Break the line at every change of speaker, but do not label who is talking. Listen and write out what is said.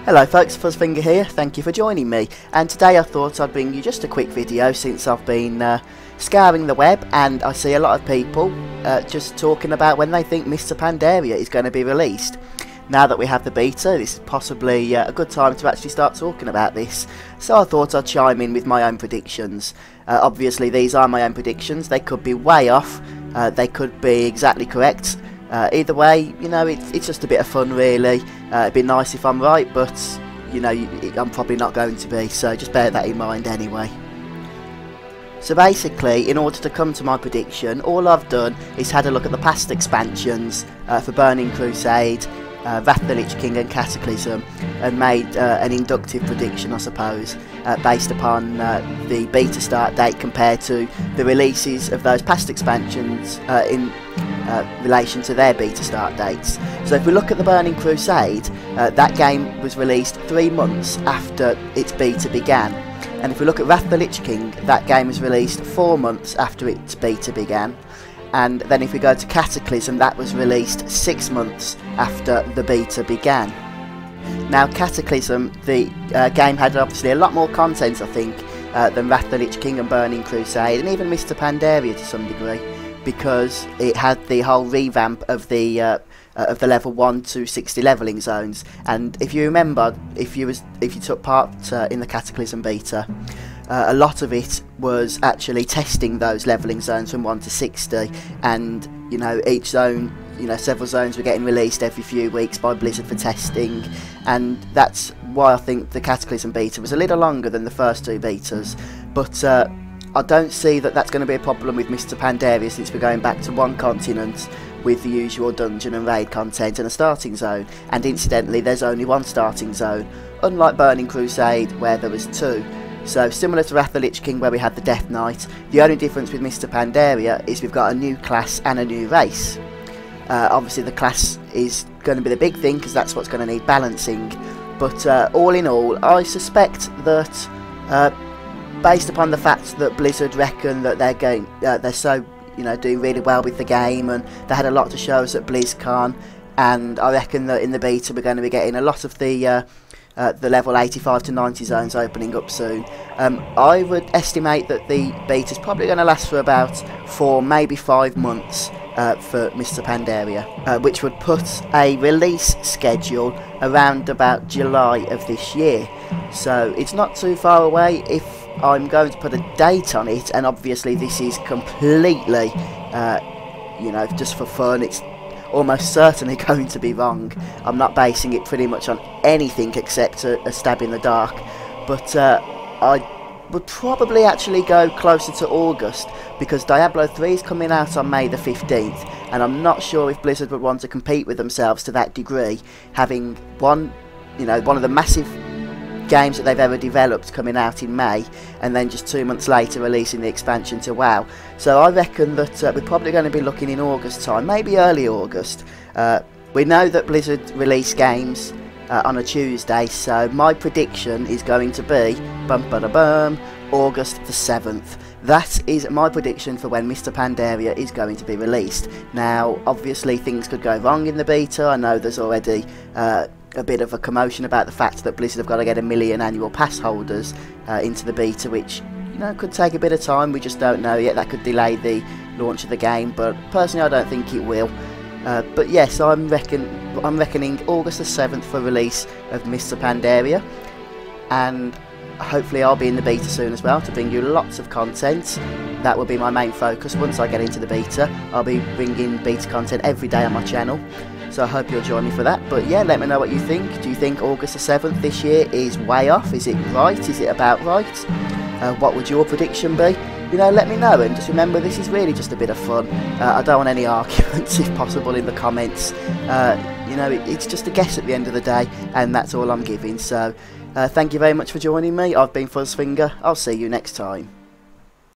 Hello folks, Fuzzfinger here, thank you for joining me, and today I thought I'd bring you just a quick video since I've been scouring the web, and I see a lot of people just talking about when they think Mists of Pandaria is going to be released. Now that we have the beta, this is possibly a good time to actually start talking about this, so I thought I'd chime in with my own predictions. Obviously these are my own predictions, they could be way off, they could be exactly correct. Either way, you know, it's just a bit of fun really. It'd be nice if I'm right, but you know, I'm probably not going to be, so just bear that in mind anyway. So basically, in order to come to my prediction, all I've done is had a look at the past expansions for Burning Crusade, Wrath of the Lich King and Cataclysm, and made an inductive prediction, I suppose, based upon the beta start date compared to the releases of those past expansions in relation to their beta start dates. So if we look at the Burning Crusade, that game was released 3 months after its beta began, and if we look at Wrath of the Lich King, that game was released 4 months after its beta began. And then if we go to Cataclysm, that was released 6 months after the beta began. Now Cataclysm, the game had obviously a lot more content, I think, than Wrath of the Lich King and Burning Crusade, and even Mists of Pandaria to some degree, because it had the whole revamp of the level 1 to 60 leveling zones. And if you remember, if you took part in the Cataclysm beta, a lot of it was actually testing those leveling zones from 1 to 60, and you know, each zone, you know, several zones were getting released every few weeks by Blizzard for testing, and that's why I think the Cataclysm beta was a little longer than the first 2 betas. But I don't see that that's going to be a problem with Mists of Pandaria, since we're going back to 1 continent with the usual dungeon and raid content and a starting zone, and incidentally there's only 1 starting zone, unlike Burning Crusade where there was 2. So similar to Wrath of the Lich King where we had the Death Knight, the only difference with Mists of Pandaria is we've got a new class and a new race. Obviously the class is going to be the big thing because that's what's going to need balancing, but all in all I suspect that based upon the fact that Blizzard reckon that they're so, you know, doing really well with the game, and they had a lot to show us at Blizzcon, and I reckon that in the beta we're going to be getting a lot of the level 85 to 90 zones opening up soon. I would estimate that the beta is probably going to last for about 4, maybe 5 months for Mists of Pandaria, which would put a release schedule around about July of this year. So it's not too far away. If I'm going to put a date on it, and obviously this is completely, you know, just for fun, it's almost certainly going to be wrong. I'm not basing it pretty much on anything except a stab in the dark, but I would probably actually go closer to August, because Diablo 3 is coming out on May the 15th, and I'm not sure if Blizzard would want to compete with themselves to that degree, having one of the massive games that they've ever developed coming out in May, and then just 2 months later releasing the expansion to WoW. So I reckon that we're probably going to be looking in August time, maybe early August. We know that Blizzard release games on a Tuesday, so my prediction is going to be August the 7th. That is my prediction for when Mists of Pandaria is going to be released. Now obviously things could go wrong in the beta. I know there's already a bit of a commotion about the fact that Blizzard have got to get 1 million annual pass holders into the beta, which, you know, could take a bit of time. We just don't know yet. That could delay the launch of the game, but personally I don't think it will. But yes, I'm reckoning August the 7th for release of Mists of Pandaria, and hopefully I'll be in the beta soon as well to bring you lots of content. That will be my main focus once I get into the beta. I'll be bringing beta content every day on my channel, so I hope you'll join me for that. But yeah, let me know what you think. Do you think August the 7th this year is way off? Is it right? Is it about right? What would your prediction be? You know, let me know, and just remember this is really just a bit of fun. I don't want any arguments if possible in the comments. You know, it's just a guess at the end of the day, and that's all I'm giving. So thank you very much for joining me. I've been Fuzzfinger. I'll see you next time.